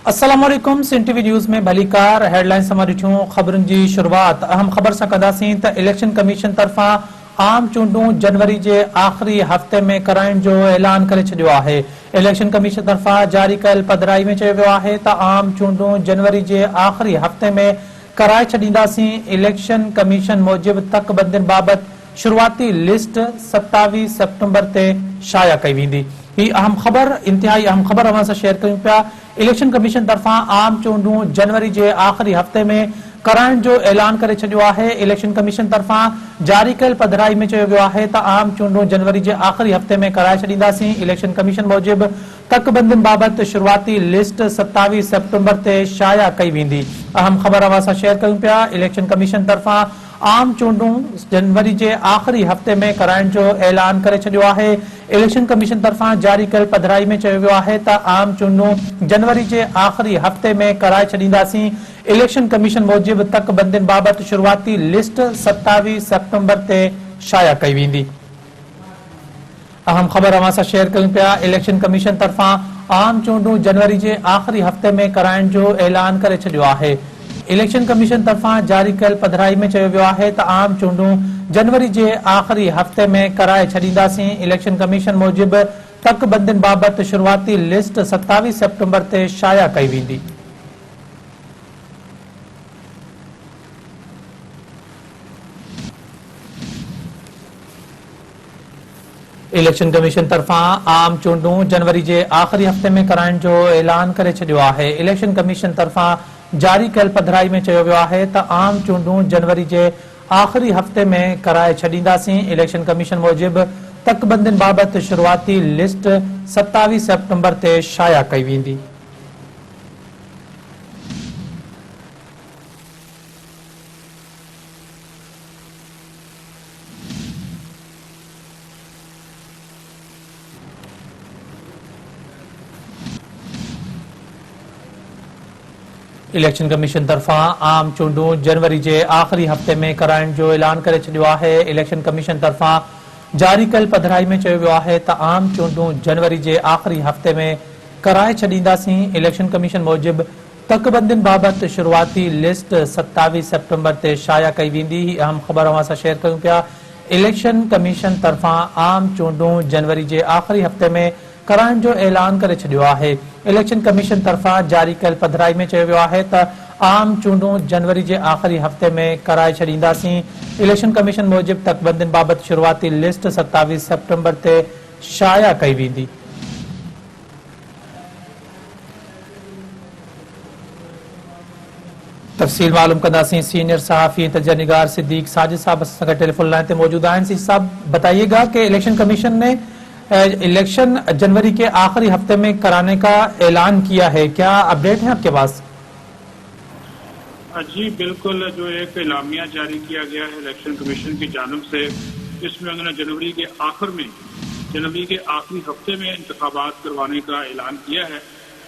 अस्सलाम वालेकुम। Sindh TV news में भली कार हेडलाइंस हमारी छूं खबरन जी शुरुआत अहम खबर से कंदासीं त इलेक्शन कमीशन तरफा आम चूंडूं जनवरी के आखिरी हफ्ते में कराइण जो ऐलान करे छडियो आहे। इलेक्शन कमीशन तरफा जारी कयल पधराई में चयो वियो आहे त आम चूंडूं जनवरी के आखिरी हफ्ते में कराए छडींदासीं। इलेक्शन कमीशन मूजिब तकबंदियुनि बाबत शुरुआती लिस्ट 27 सितंबर ते शाया कई वेंदी। ही अहम खबर इंतहाई अहम खबर अवां सां शेयर कयूं पिया। इलेक्शन कमीशन तरफा आम चूंडूं जनवरी के आखिरी हफ्ते में कराइण जो ऐलान करे छडियो आहे। इलेक्शन कमीशन तरफा जारी कयल पधराई में चयो वियो आहे त आम चूंडूं जनवरी के आखिरी हफ्ते में कराए छडींदासीं। इलेक्शन कमीशन मूजिब तकबंदियुनि बाबत शुरुआती लिस्ट 27 सितंबर ते शाया कई वेंदी। अहम खबर अवां सां शेयर कयूं पिया। इलेक्शन कमीशन तरफा आम चूंडूं जनवरी के आखिरी हफ्ते में कराइण जो ऐलान करे छडियो आहे। इलेक्शन कमीशन तरफा जारी कयल पधराई में चयो वियो आहे त आम चूंडूं जनवरी के आखिरी हफ्ते में कराए छडींदासीं। इलेक्शन कमीशन मूजिब तकबंदियुनि बाबत शुरुआती लिस्ट 27 सितंबर ते शाया कई वेंदी। अहम खबर अवां सां शेयर कयूं पिया। इलेक्शन कमीशन तरफा आम चूंडूं जनवरी के आखिरी हफ्ते में कराइण जो ऐलान करे छडियो आहे। इलेक्शन कमीशन तरफा जारी कयल पधराई में चयो वियो आहे त आम चूंडूं जनवरी के आखिरी हफ्ते में कराए छडींदासीं। इलेक्शन कमीशन मूजिब तकबंदियुनि बाबत शुरुआती लिस्ट 27 सितंबर ते शाया कई वेंदी। इलेक्शन कमीशन तरफा आम चूंडूं जनवरी के आखिरी हफ्ते में कराइण जो ऐलान करे छडियो आहे। इलेक्शन कमीशन तरफा जारी कयल पधराई में चयो वियो आहे त आम चूंडूं जनवरी के आखिरी हफ्ते में कराए छडींदासीं। इलेक्शन कमीशन मूजिब तकबंदियुनि बाबत शुरुआती लिस्ट 27 सितंबर ते शाया कई वेंदी। इलेक्शन कमीशन तरफा आम चूंडूं जनवरी के आखिरी हफ्ते में कराइण जो ऐलान करे छडियो आहे। इलेक्शन कमीशन तरफा जारी कयल पधराई में चयो वियो आहे त आम चूंडूं जनवरी के आखिरी हफ्ते में कराए छडींदासीं। इलेक्शन कमीशन मूजिब तकबंदियुनि बाबत शुरुआती लिस्ट 27 सितंबर ते शाया कई वेंदी। ही अहम खबर अवां सां शेयर कयूं पिया। इलेक्शन कमीशन तरफा आम चूंडूं जनवरी के आखिरी हफ्ते में कराइण जो ऐलान करे छडियो आहे। इलेक्शन कमीशन तरफा जारी कयल पधराई में चयो वियो आहे त आम चूंडूं जनवरी के आखिरी हफ्ते में कराए छडींदासीं। इलेक्शन कमीशन मूजिब तकबंदियुनि बाबत शुरुआती लिस्ट 27 सितंबर ते शाया कई वेंदी। तफसील मालूम कंदासीं। सीनियर सहाफ़ी तजनिगार सिद्दीक साजिद साहब असां गॾु टेलीफोन लाइन ते मौजूद आहिनि। सिद्दीक साहब, बताइएगा कि इलेक्शन कमीशन ने इलेक्शन जनवरी के आखिरी हफ्ते में कराने का ऐलान किया है, क्या अपडेट है आपके पास? जी बिल्कुल, जो एक एलामिया जारी किया गया है इलेक्शन कमीशन की जानिब से, इसमें उन्होंने जनवरी के आखिरी हफ्ते में इंतखाबात करवाने का ऐलान किया है।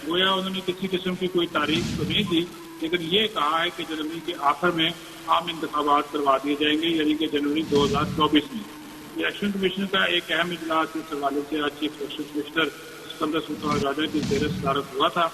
गोया उन्होंने किसी किस्म की कोई तारीख तो नहीं दी, लेकिन ये कहा है कि जनवरी के आखिर में आम इंतखाबात करवा दिए जाएंगे, यानी कि जनवरी 2024 में। इलेक्शन कमीशन का एक अहम इजलास इस हवाले से आज chief election commissioner Sikandar Sultan Raja की ज़ेर सदारत हुआ था,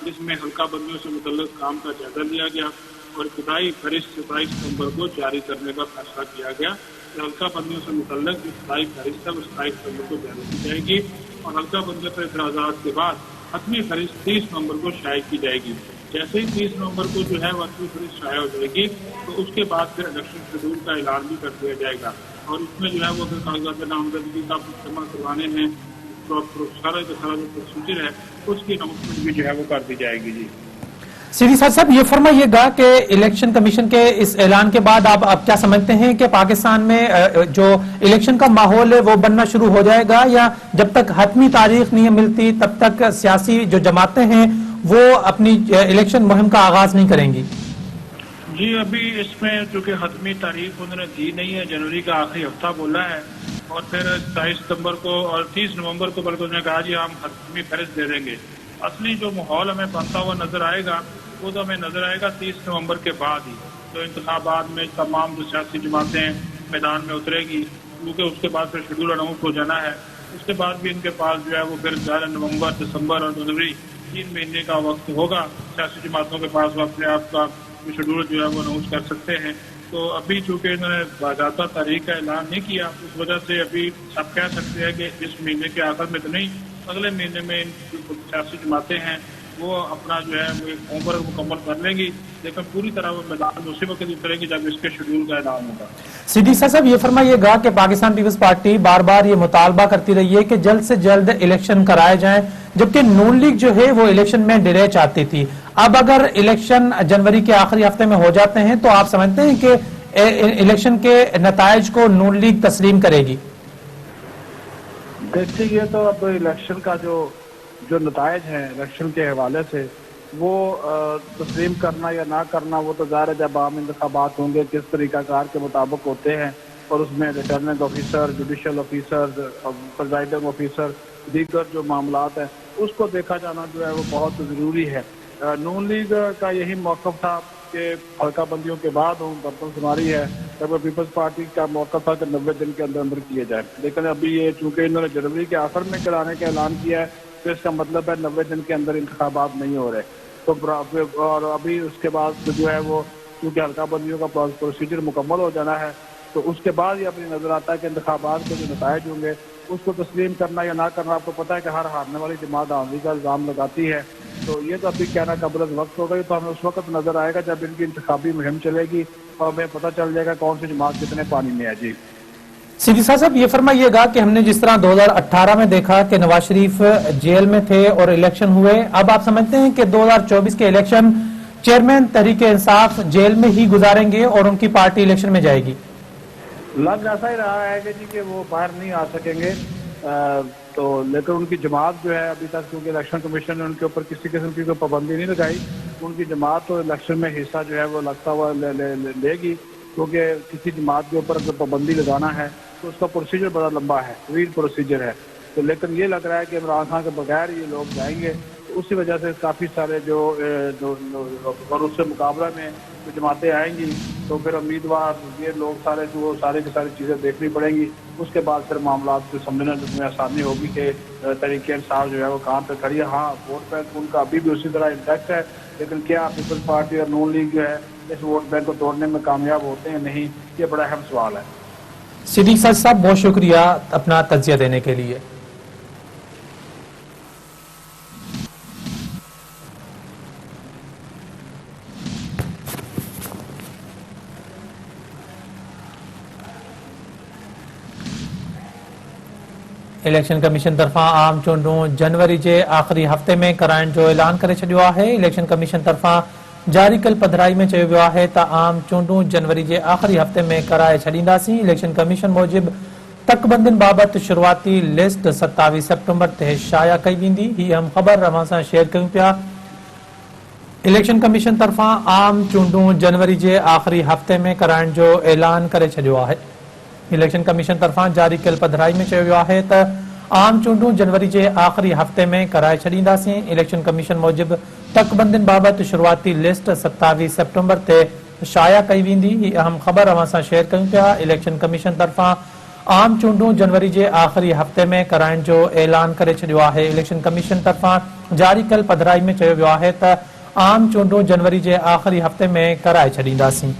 जिसमें हल्का बंदियों से मुतल्लिक काम का जायजा लिया गया और इब्तदाई फहरिस्त 27 सितंबर को जारी करने का फैसला किया गया। हल्का बंदियों से मुतल्लिक जो इब्तदाई फहरिस्त है वो 27 सितंबर को जारी की जाएगी और हल्का बंदियों पर एतराज़ात के बाद हतमी फहरिस्त 30 नवंबर को शाये की जाएगी। जैसे ही 30 नवंबर को जो है वो हतमी फहरिस्त शाया हो जाएगी तो उसके बाद फिर इलेक्शन शेड्यूल का ऐलान भी कर दिया जाएगा और उसमें जो है वो अगर कागजात नामजदगी का जमा करवाने हैं सारा जो प्रोसीजर है उसकी अनाउंसमेंट भी जो है वो कर दी जाएगी। जी सीधी साहब, ये फरमाइएगा कि इलेक्शन कमीशन के इस ऐलान के बाद आप क्या समझते हैं कि पाकिस्तान में जो इलेक्शन का माहौल है वो बनना शुरू हो जाएगा, या जब तक हतमी तारीख नहीं मिलती तब तक सियासी जो जमातें हैं वो अपनी इलेक्शन मुहिम का आगाज नहीं करेंगी? जी अभी इसमें चूंकि हतमी तारीख उन्होंने दी नहीं है, जनवरी का आखिरी हफ्ता बोला है और फिर 27 सितंबर को और 30 नवंबर को बल्कि उन्होंने कहा जी हम हतमी फहरिस्त दे देंगे। असली जो माहौल हमें बनता हुआ नजर आएगा वो तो हमें नजर आएगा 30 नवंबर के बाद ही, तो इंतखाबात में तमाम जो सियासी जमातें मैदान में उतरेगी, क्योंकि उसके बाद फिर शेड्यूल अनाउंस हो जाना है। उसके बाद भी इनके पास जो है वो फिर नवंबर, दिसंबर और जनवरी 3 महीने का वक्त होगा। सियासी जमातों के पास वो अपने आप का शेड्यूल जो है वो अनाउंस कर सकते हैं। तो अभी चूंकि इन्होंने बाकायदा तारीख का ऐलान नहीं किया, उस वजह से अभी सब कह सकते हैं कि इस महीने के आखिर में तो नहीं, अगले महीने में सियासी जमातें हैं वो अपना जो है वो होमवर्क मुकम्मल कर लेंगी, लेकिन पूरी तरह वो मैदान में उसी वक्त उतरेंगी जब इसके शेड्यूल का ऐलान होगा। सीधी साहब ये फरमाइएगा कि पाकिस्तान पीपल्स पार्टी बार बार ये मुतालबा करती रही है कि जल्द से जल्द इलेक्शन कराए जाएं, जबकि नून लीग जो है वो इलेक्शन में डिले चाहती थी। अब अगर इलेक्शन जनवरी के आखिरी हफ्ते में हो जाते हैं तो आप समझते हैं कि इलेक्शन के नताइज को नून लीग तस्लीम करेगी? देखिए, तो अब इलेक्शन का जो नताइज हैं इलेक्शन के हवाले से वो तस्लीम करना या ना करना वो तो ज़ाहिर है जब आम इंतखाबात होंगे किस तरीक़ाकार के मुताबिक होते हैं, और उसमें returning officer, judicial officer, presiding officer, दीगर जो मामलात हैं उसको देखा जाना जो है वो बहुत ज़रूरी है। नून लीग का यही मौक़िफ़ था कि हल्का बंदियों के बाद बर्तन शुमारी है, तब पीपल्स पार्टी का मौक़िफ़ था कि 90 दिन के अंदर अंदर किए जाए, लेकिन अभी ये चूँकि इन्होंने जनवरी के आखिर में कराने का ऐलान किया है तो इसका मतलब है 90 दिन के अंदर इंतखाबात नहीं हो रहे। तो और अभी उसके बाद जो है वो क्योंकि हल्का बंदियों का प्रोसीजर मुकम्मल हो जाना है तो उसके बाद ये अपनी नज़र आता है कि इंतखाबात के जो नताइज होंगे उसको तस्लीम करना या ना करना। आपको पता है कि हर हारने वाली जमात आंधी का इल्ज़ाम लगाती है, तो ये तो अभी कहना कबल वक्त होगा। तो हमें उस वक्त नज़र आएगा जब इनकी इंतखाबी मुहिम चलेगी और हमें पता चल जाएगा कौन सी जमात कितने पानी में है। जी सीधी साहब ये फरमाइएगा कि हमने जिस तरह 2018 में देखा कि नवाज शरीफ जेल में थे और इलेक्शन हुए, अब आप समझते हैं कि 2024 के election chairman Tehreek Insaf jail में ही गुजारेंगे और उनकी पार्टी इलेक्शन में जाएगी? लग ऐसा ही रहा है कि जी कि वो बाहर नहीं आ सकेंगे, तो लेकिन उनकी जमात जो है अभी तक क्योंकि इलेक्शन कमीशन ने उनके ऊपर किसी किस्म की कोई पाबंदी नहीं लगाई, उनकी जमात तो इलेक्शन में हिस्सा जो है वो लगता हुआ लेगी, क्योंकि किसी जमात के ऊपर अगर पाबंदी लगाना है तो उसका प्रोसीजर बड़ा लंबा है, तवील प्रोसीजर है। तो लेकिन ये लग रहा है कि इमरान खान के बगैर ये लोग जाएंगे, तो उसी वजह से काफ़ी सारे जो और उससे मुकाबला में जो जमातें आएंगी तो फिर उम्मीदवार ये लोग सारे जो सारी की सारी चीज़ें देखनी पड़ेंगी। उसके बाद फिर मामला को समझने में आसानी होगी कि तरीके इंसाफ जो है वो कहाँ पे खड़ी है। हाँ, वोट बैंक उनका अभी भी उसी तरह इंटैक्ट है, लेकिन क्या पीपल्स पार्टी और नून लीग जो है इस वोट बैंक को तोड़ने में कामयाब होते हैं नहीं, ये बड़ा अहम सवाल है। सिद्दीक साहब बहुत शुक्रिया अपना तज्जिया देने के लिए। इलेक्शन कमीशन तरफा आम चूंडूं जनवरी के आखिरी हफ्ते में कराइण जो ऐलान करे छॾियो आहे। इलेक्शन कमीशन तरफा जारी कल पधराई में चयो वियो आहे त आम चूंडूं जनवरी के आखिरी हफ्ते में कराए छॾींदासीं। इलेक्शन कमीशन मूजिब तकबंदियुनि बाबति शुरूआती लिस्ट 27 सेप्टेम्बर ते शाया कई वेंदी। ही अहम ख़बर अवां सां शेयर कयूं पिया। इलेक्शन कमीशन तरफा आम चूंडूं जनवरी के आखिरी हफ्ते में कराइण जो ऐलान करे छॾियो आहे। इलेक्शन कमीशन तरफा जारी कल पधराई में चयो वियो आहे त आम चूंडूं जनवरी के आखिरी हफ्ते में कराए छॾींदासीं। इलेक्शन कमीशन मूजिब तकबंदियुनि बाबति शुरूआती लिस्ट 27 सेप्टेम्बर ते शाया कई वेंदी। ही अहम ख़बर अवां सां शेयर कयूं पिया। इलेक्शन कमीशन तरफा आम चूंडूं जनवरी के आखिरी हफ्ते में कराइण जो ऐलान करे छॾियो आहे। इलेक्शन कमीशन तरफा जारी कल पधराई में चयो वियो आहे त आम चूंडूं जनवरी के आखिरी हफ्ते में कराए छॾींदासीं।